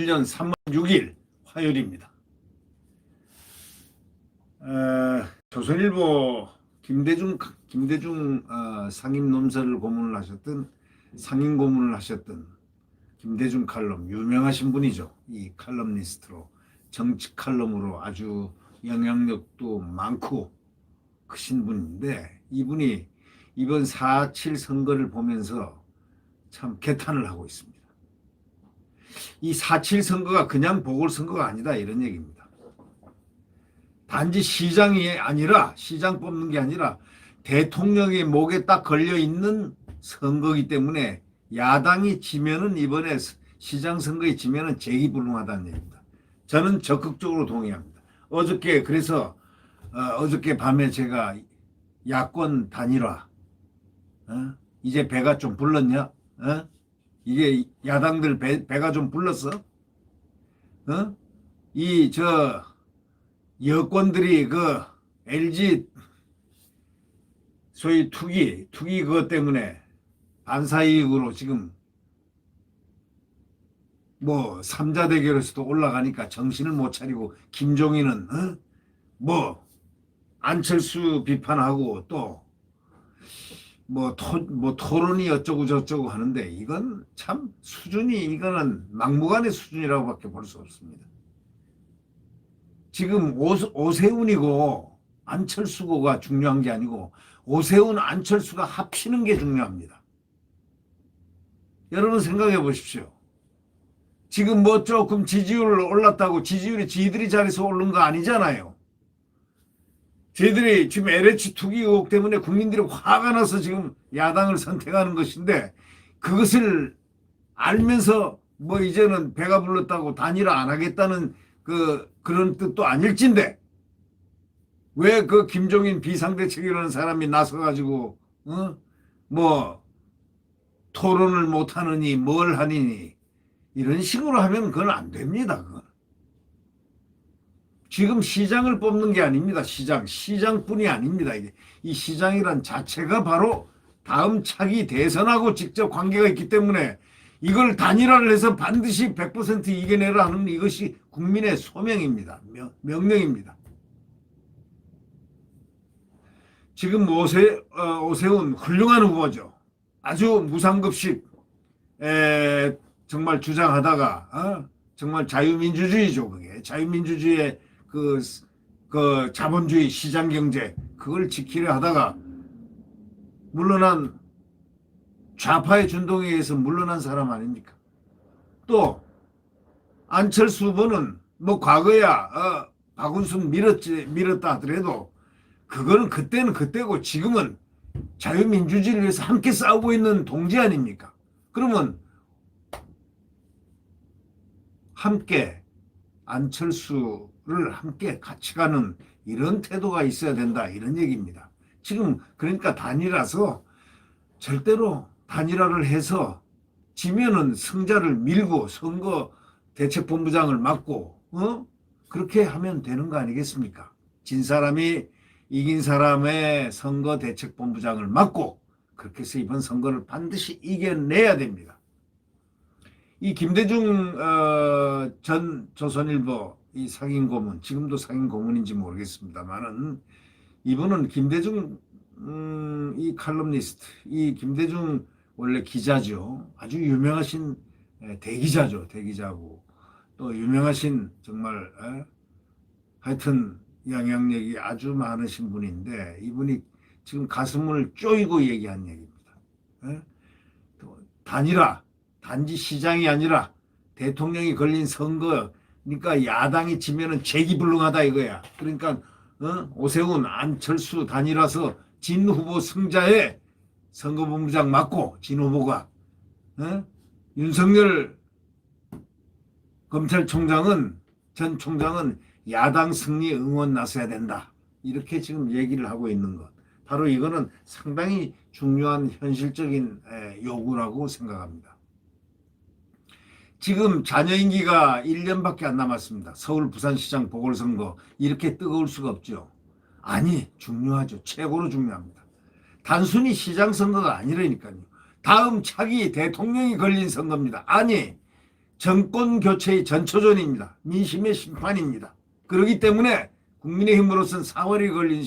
2021년 3월 6일 화요일입니다. 조선일보 김대중 상임 논설을 고문을 하셨던 상임 고문을 하셨던 김대중 칼럼, 유명하신 분이죠. 이 칼럼니스트로, 정치 칼럼으로 아주 영향력도 많고 크신 분인데, 이분이 이번 4.7 선거를 보면서 참 개탄을 하고 있습니다. 이 4.7 선거가 그냥 보궐선거가 아니다, 이런 얘기입니다. 단지 시장이 아니라, 시장 뽑는 게 아니라 대통령의 목에 딱 걸려있는 선거이기 때문에 야당이 지면은, 이번에 시장 선거에 지면은 재기불능하다는 얘기입니다. 저는 적극적으로 동의합니다. 그래서 어저께 밤에 제가 야권 단일화, 이제 배가 좀 불렀냐? 이게 야당들 배가 좀 불렀어? 여권들이 그 LG 소위 투기 그것 때문에 반사이익으로 지금 뭐 삼자 대결에서도 올라가니까 정신을 못 차리고, 김종인은 안철수 비판하고 또 토론이 어쩌고 저쩌고 하는데, 이건 참 수준이, 이거는 막무가내 수준이라고밖에 볼 수 없습니다. 지금 오세훈이고 안철수고가 중요한 게 아니고, 오세훈 안철수가 합치는 게 중요합니다. 여러분 생각해 보십시오. 지금 조금 지지율 올랐다고 지지율이 지들이 잘해서 오른 거 아니잖아요. 저희들이 지금 LH 투기 의혹 때문에 국민들이 화가 나서 지금 야당을 선택하는 것인데, 그것을 알면서 이제는 배가 불렀다고 단일화 안 하겠다는 그런 뜻도 아닐진데, 왜 그 김종인 비상대책이라는 사람이 나서가지고 토론을 못 하느니 뭘 하느니 이런 식으로 하면 그건 안 됩니다. 그건. 지금 시장을 뽑는 게 아닙니다. 시장뿐이 아닙니다. 이 시장이란 자체가 바로 다음 차기 대선하고 직접 관계가 있기 때문에, 이걸 단일화를 해서 반드시 100% 이겨내라 하는, 이것이 국민의 소명입니다. 명령입니다. 지금 오세훈 훌륭한 후보죠. 아주 무상급식 정말 주장하다가 정말 자유민주주의죠. 그게 자유민주주의의 그 자본주의 시장경제, 그걸 지키려 하다가 물러난, 좌파의 준동에 의해서 물러난 사람 아닙니까? 또 안철수 후보는 과거야 박은순 밀었다 하더라도 그거는 그때는 그때고, 지금은 자유민주주의를 위해서 함께 싸우고 있는 동지 아닙니까? 그러면 함께 안철수를 함께 같이 가는 이런 태도가 있어야 된다, 이런 얘기입니다. 지금 그러니까 단일화서, 절대로 단일화를 해서 지면은 승자를 밀고 선거 대책본부장을 맡고 그렇게 하면 되는 거 아니겠습니까? 진 사람이 이긴 사람의 선거 대책본부장을 맡고, 그렇게 해서 이번 선거를 반드시 이겨내야 됩니다. 이 김대중 전 조선일보 이 상임 고문, 지금도 상임 고문인지 모르겠습니다만은, 이분은 김대중 이 칼럼니스트, 이 김대중 원래 기자죠. 아주 유명하신 대기자죠. 대기자고 또 유명하신 정말 하여튼 영향력이 아주 많으신 분인데, 이분이 지금 가슴을 쪼이고 얘기한 얘기입니다. 또 단일화, 단지 시장이 아니라 대통령이 걸린 선거, 그러니까 야당이 지면은 재기불능하다 이거야. 그러니까 오세훈 안철수 단일화서 진 후보 승자의 선거본부장 맡고, 진 후보가 윤석열 전 총장은 야당 승리 응원 나서야 된다, 이렇게 지금 얘기를 하고 있는 것, 바로 이거는 상당히 중요한 현실적인 요구라고 생각합니다. 지금 잔여 임기가 1년밖에 안 남았습니다. 서울 부산시장 보궐선거 이렇게 뜨거울 수가 없죠. 아니, 중요하죠. 최고로 중요합니다. 단순히 시장 선거가 아니라니까요. 다음 차기 대통령이 걸린 선거입니다. 아니, 정권 교체의 전초전입니다. 민심의 심판입니다. 그렇기 때문에 국민의힘으로서는 4월이 걸린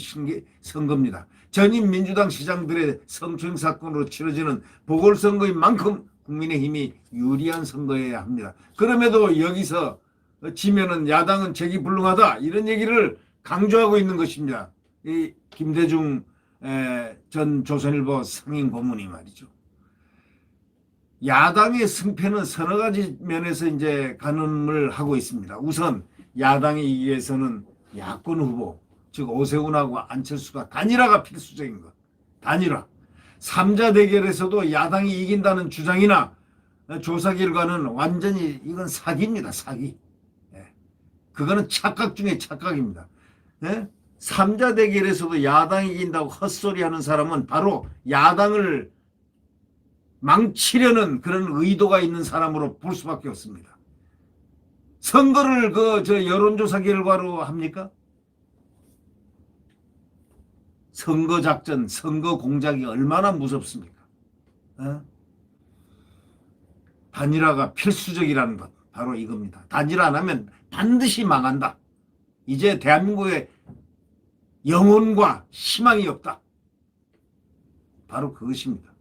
선거입니다. 전임 민주당 시장들의 성추행 사건으로 치러지는 보궐선거인 만큼 국민의힘이 유리한 선거여야 합니다. 그럼에도 여기서 지면은 야당은 재기불능하다 이런 얘기를 강조하고 있는 것입니다. 이 김대중 전 조선일보 상임 고문이 말이죠. 야당의 승패는 서너 가지 면에서 이제 가늠을 하고 있습니다. 우선 야당이 이기기 위해서는 야권 후보, 즉 오세훈하고 안철수가 단일화가 필수적인 것. 단일화. 3자 대결에서도 야당이 이긴다는 주장이나 조사 결과는 완전히 이건 사기입니다. 사기. 그거는 착각 중에 착각입니다. 3자 대결에서도 야당이 이긴다고 헛소리하는 사람은 바로 야당을 망치려는 그런 의도가 있는 사람으로 볼 수밖에 없습니다. 선거를 여론조사 결과로 합니까? 선거 작전, 선거 공작이 얼마나 무섭습니까? 단일화가 필수적이라는 것 바로 이겁니다. 단일화 안 하면 반드시 망한다. 이제 대한민국에 영혼과 희망이 없다. 바로 그것입니다.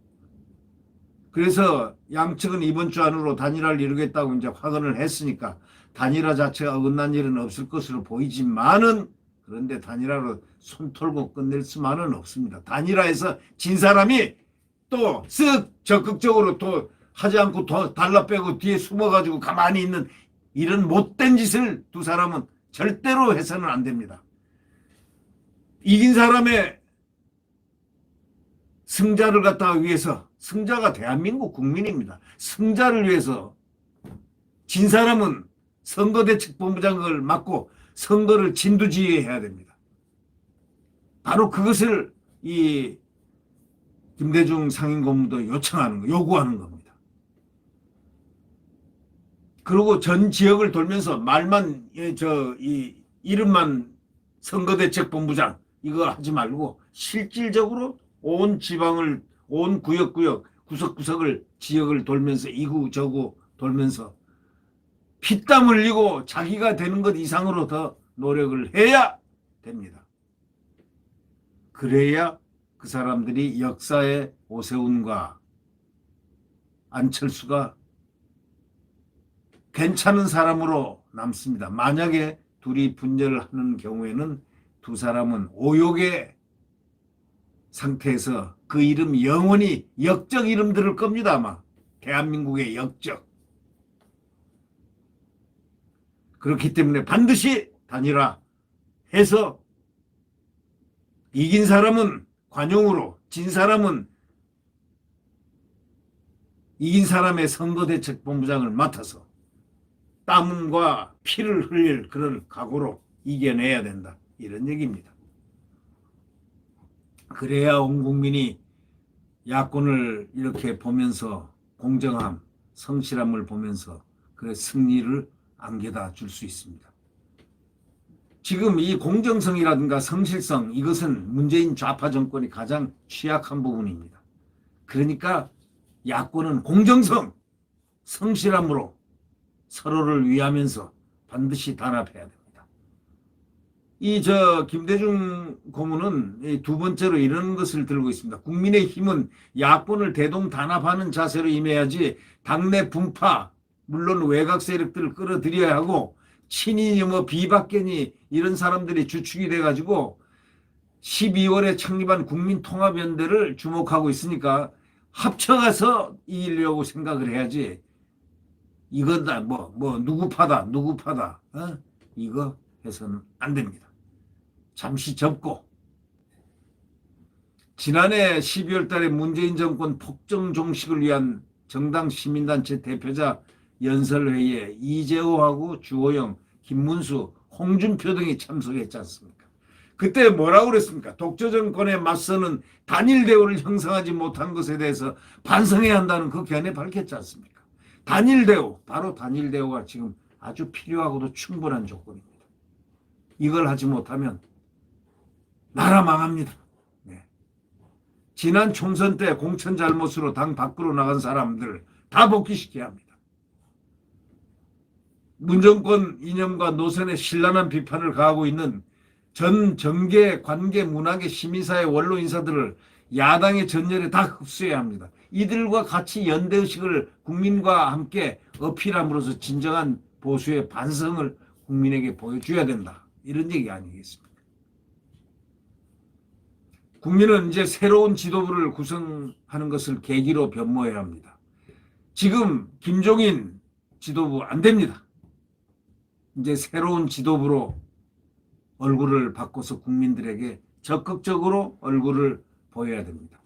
그래서 양측은 이번 주 안으로 단일화를 이루겠다고 이제 확언을 했으니까 단일화 자체가 어긋난 일은 없을 것으로 보이지만은 그런데 단일화로 손 털고 끝낼 수만은 없습니다. 단일화에서 진 사람이 또 쓱 적극적으로 또 하지 않고 더 달라 빼고 뒤에 숨어가지고 가만히 있는 이런 못된 짓을 두 사람은 절대로 해서는 안 됩니다. 이긴 사람의 승자를 갖다가 위해서 승자가 대한민국 국민입니다. 승자를 위해서 진 사람은 선거대책본부장을 맡고 선거를 진두지휘해야 됩니다. 바로 그것을 이 김대중 상임고문도 요구하는 겁니다. 그리고 전 지역을 돌면서 말만 이름만 선거대책본부장 이거 하지 말고 실질적으로 온 지방을 온 구역구역 구석구석을 지역을 돌면서 이구 저구 돌면서 피땀 흘리고 자기가 되는 것 이상으로 더 노력을 해야 됩니다. 그래야 그 사람들이 역사의 오세훈과 안철수가 괜찮은 사람으로 남습니다. 만약에 둘이 분열하는 경우에는 두 사람은 오욕의 상태에서 그 이름 영원히 역적 이름 들을 겁니다. 아마 대한민국의 역적. 그렇기 때문에 반드시 단일화해서 이긴 사람은 관용으로 진 사람은 이긴 사람의 선거대책본부장을 맡아서 땀과 피를 흘릴 그런 각오로 이겨내야 된다. 이런 얘기입니다. 그래야 온 국민이 야권을 이렇게 보면서 공정함, 성실함을 보면서 그 승리를 안겨다 줄 수 있습니다. 지금 이 공정성이라든가 성실성 이것은 문재인 좌파 정권이 가장 취약한 부분입니다. 그러니까 야권은 공정성, 성실함으로 서로를 위하면서 반드시 단합해야 됩니다. 김대중 고문은 두 번째로 이런 것을 들고 있습니다. 국민의힘은 야권을 대동단합하는 자세로 임해야지 당내 분파, 물론 외곽 세력들을 끌어들여야 하고 친이니 비박계니 이런 사람들이 주축이 돼가지고 12월에 창립한 국민통합연대를 주목하고 있으니까 합쳐가서 이기려고 생각을 해야지 이거다 누구 파다 이거 해서는 안 됩니다. 잠시 접고 지난해 12월 달에 문재인 정권 폭정 종식을 위한 정당 시민단체 대표자 연설회의에 이재호하고 주호영, 김문수, 홍준표 등이 참석했지 않습니까? 그때 뭐라고 그랬습니까? 독재 정권에 맞서는 단일 대우를 형성하지 못한 것에 대해서 반성해야 한다는 그 견해 밝혔지 않습니까? 단일 대우, 바로 단일 대우가 지금 아주 필요하고도 충분한 조건입니다. 이걸 하지 못하면 나라 망합니다. 네. 지난 총선 때 공천 잘못으로 당 밖으로 나간 사람들 다 복귀시켜야 합니다. 문정권 이념과 노선에 신랄한 비판을 가하고 있는 전 정계, 관계, 문학의 시민사회 원로 인사들을 야당의 전열에 다 흡수해야 합니다. 이들과 같이 연대의식을 국민과 함께 어필함으로써 진정한 보수의 반성을 국민에게 보여줘야 된다. 이런 얘기 아니겠습니까? 국민은 이제 새로운 지도부를 구성하는 것을 계기로 변모해야 합니다. 지금 김종인 지도부 안 됩니다. 이제 새로운 지도부로 얼굴을 바꿔서 국민들에게 적극적으로 얼굴을 보여야 됩니다.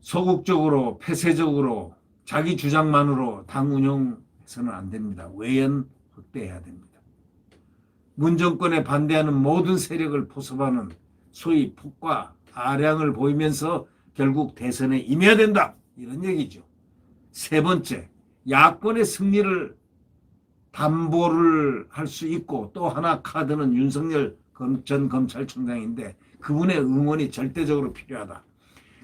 소극적으로 폐쇄적으로 자기 주장만으로 당 운영해서는 안 됩니다. 외연 확대해야 됩니다. 문정권에 반대하는 모든 세력을 포섭하는 소위 폭과 아량을 보이면서 결국 대선에 임해야 된다. 이런 얘기죠. 세 번째, 야권의 승리를 담보를 할 수 있고 또 하나 카드는 윤석열 전 검찰총장인데 그분의 응원이 절대적으로 필요하다.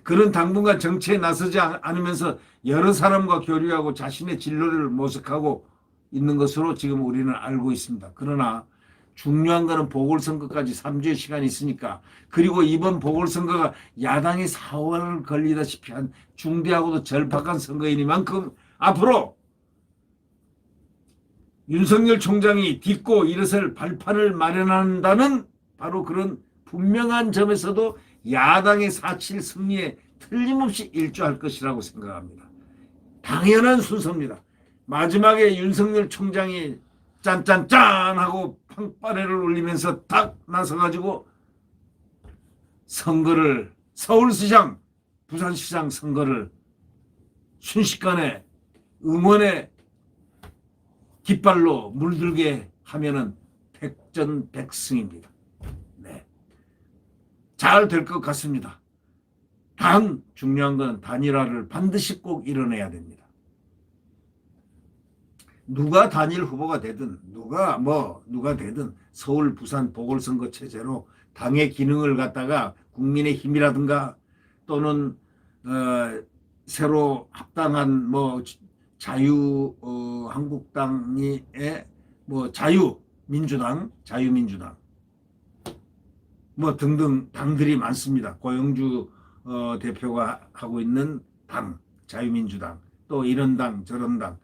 그런 당분간 정치에 나서지 않으면서 여러 사람과 교류하고 자신의 진로를 모색하고 있는 것으로 지금 우리는 알고 있습니다. 그러나 중요한 것은 보궐선거까지 3주의 시간이 있으니까, 그리고 이번 보궐선거가 야당이 4월 걸리다시피 한 중대하고도 절박한 선거이니만큼 앞으로 윤석열 총장이 딛고 일어설 발판을 마련한다는 바로 그런 분명한 점에서도 야당의 4.7 승리에 틀림없이 일조할 것이라고 생각합니다. 당연한 순서입니다. 마지막에 윤석열 총장이 짠짠짠 하고 팡빠레를 울리면서 딱 나서가지고 선거를, 서울시장, 부산시장 선거를 순식간에 응원의 깃발로 물들게 하면은 백전백승입니다. 네. 잘 될 것 같습니다. 단 중요한 건 단일화를 반드시 꼭 이뤄내야 됩니다. 누가 단일 후보가 되든 누가 되든 서울 부산 보궐선거 체제로 당의 기능을 갖다가 국민의힘이라든가 또는 새로 합당한 한국당의 자유민주당 등등 당들이 많습니다. 고영주 대표가 하고 있는 당, 자유민주당, 또 이런 당 저런 당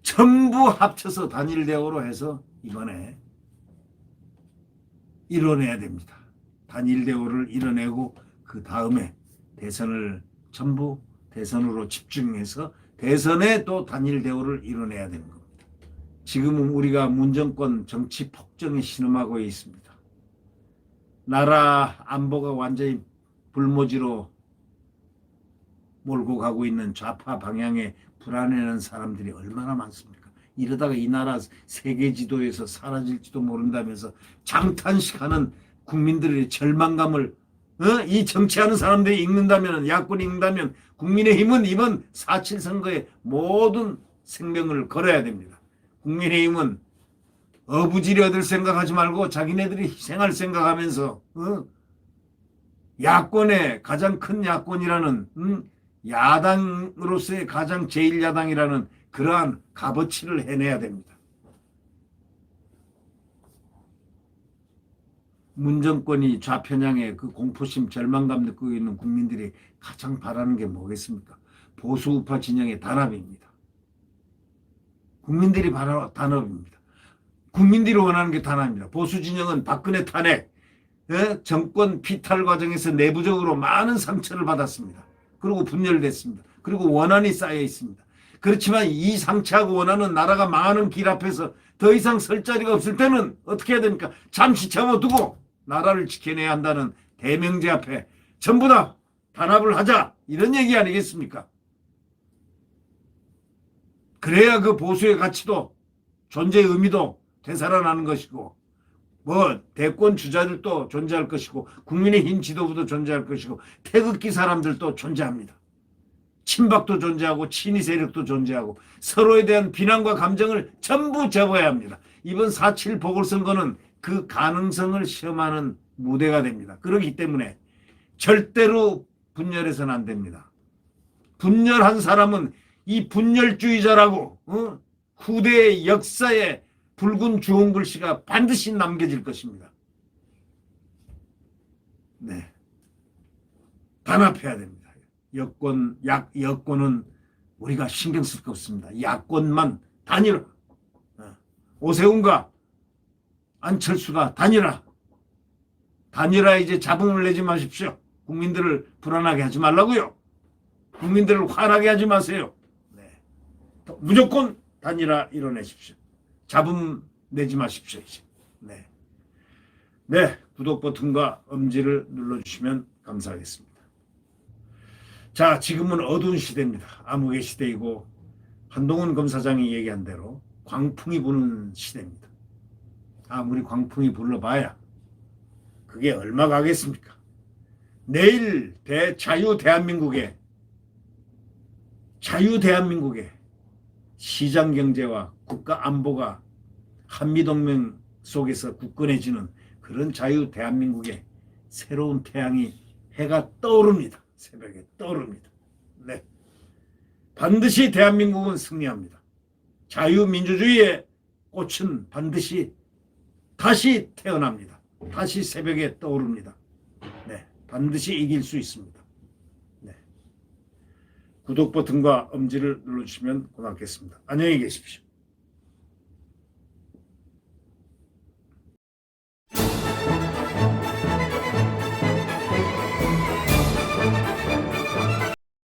전부 합쳐서 단일 대우로 해서 이번에 이뤄내야 됩니다. 단일 대우를 이뤄내고 그 다음에 전부 대선으로 집중해서 대선에 또 단일 대우를 이뤄내야 되는 겁니다. 지금은 우리가 문정권 정치 폭정에 신음하고 있습니다. 나라 안보가 완전히 불모지로 몰고 가고 있는 좌파 방향에 불안해하는 사람들이 얼마나 많습니까? 이러다가 이 나라 세계 지도에서 사라질지도 모른다면서 장탄식하는 국민들의 절망감을 이 정치하는 사람들이 읽는다면, 야권이 읽는다면 국민의힘은 이번 4.7 선거에 모든 생명을 걸어야 됩니다. 국민의힘은 어부지리 얻을 생각하지 말고 자기네들이 희생할 생각하면서 야권의 가장 큰 야권이라는 야당으로서의 가장 제1야당이라는 그러한 값어치를 해내야 됩니다. 문정권이 좌편향에 그 공포심 절망감 느끼고 있는 국민들이 가장 바라는 게 뭐겠습니까? 보수우파 진영의 단합입니다. 국민들이 바라는 단합입니다. 국민들이 원하는 게 단합입니다. 보수 진영은 박근혜 탄핵, 정권 피탈 과정에서 내부적으로 많은 상처를 받았습니다. 그리고 분열됐습니다. 그리고 원한이 쌓여 있습니다. 그렇지만 이 상처하고 원한은 나라가 망하는 길 앞에서 더 이상 설 자리가 없을 때는 어떻게 해야 됩니까? 잠시 접어두고 나라를 지켜내야 한다는 대명제 앞에 전부 다 단합을 하자, 이런 얘기 아니겠습니까? 그래야 그 보수의 가치도 존재의 의미도 되살아나는 것이고, 대권 주자들도 존재할 것이고, 국민의힘 지도부도 존재할 것이고, 태극기 사람들도 존재합니다. 친박도 존재하고 친위 세력도 존재하고 서로에 대한 비난과 감정을 전부 접어야 합니다. 이번 4.7 보궐선거는 그 가능성을 시험하는 무대가 됩니다. 그렇기 때문에 절대로 분열해서는 안 됩니다. 분열한 사람은 이 분열주의자라고 후대의 역사에 붉은 주홍 글씨가 반드시 남겨질 것입니다. 네. 단합해야 됩니다. 여권은 우리가 신경 쓸 거 없습니다. 야권만 단일화. 오세훈과 안철수가 단일화. 단일화에 이제 잡음을 내지 마십시오. 국민들을 불안하게 하지 말라고요. 국민들을 화나게 하지 마세요. 네. 무조건 단일화 이뤄내십시오. 잡음 내지 마십시오. 이제. 네. 네. 구독 버튼과 엄지를 눌러주시면 감사하겠습니다. 자, 지금은 어두운 시대입니다. 암흑의 시대이고 한동훈 검사장이 얘기한 대로 광풍이 부는 시대입니다. 아무리 광풍이 불러봐야 그게 얼마 가겠습니까? 내일 자유대한민국의 시장경제와 국가안보가 한미동맹 속에서 굳건해지는 그런 자유대한민국의 새로운 태양이 해가 떠오릅니다. 새벽에 떠오릅니다. 네. 반드시 대한민국은 승리합니다. 자유민주주의의 꽃은 반드시 다시 태어납니다. 다시 새벽에 떠오릅니다. 네. 반드시 이길 수 있습니다. 네. 구독 버튼과 엄지를 눌러주시면 고맙겠습니다. 안녕히 계십시오.